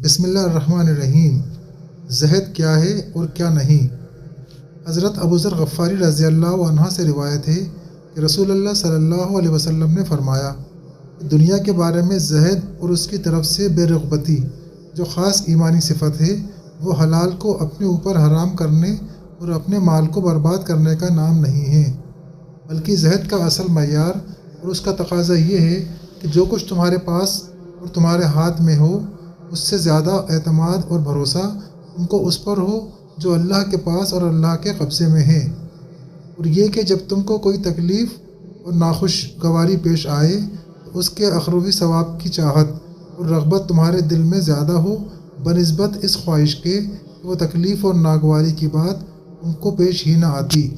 بسم اللہ الرحمن الرحیم۔ زہد کیا ہے اور کیا نہیں؟ حضرت ابو ذر غفاری رضی اللہ عنہ سے روایت ہے کہ رسول اللہ صلی اللہ علیہ وسلم نے فرمایا کہ دنیا کے بارے میں زہد اور اس کی طرف سے بے رغبتی جو خاص ایمانی صفت ہے، وہ حلال کو اپنے اوپر حرام کرنے اور اپنے مال کو برباد کرنے کا نام نہیں ہے، بلکہ زہد کا اصل معیار اور اس کا تقاضا یہ ہے کہ جو کچھ تمہارے پاس اور تمہارے ہاتھ میں ہو، اس سے زیادہ اعتماد اور بھروسہ تم کو اس پر ہو جو اللہ کے پاس اور اللہ کے قبضے میں ہے، اور یہ کہ جب تم کو کوئی تکلیف اور ناخوشگواری پیش آئے تو اس کے اخروی ثواب کی چاہت اور رغبت تمہارے دل میں زیادہ ہو بنسبت اس خواہش کے کہ وہ تکلیف اور ناگواری کی بات تم کو پیش ہی نہ آتی۔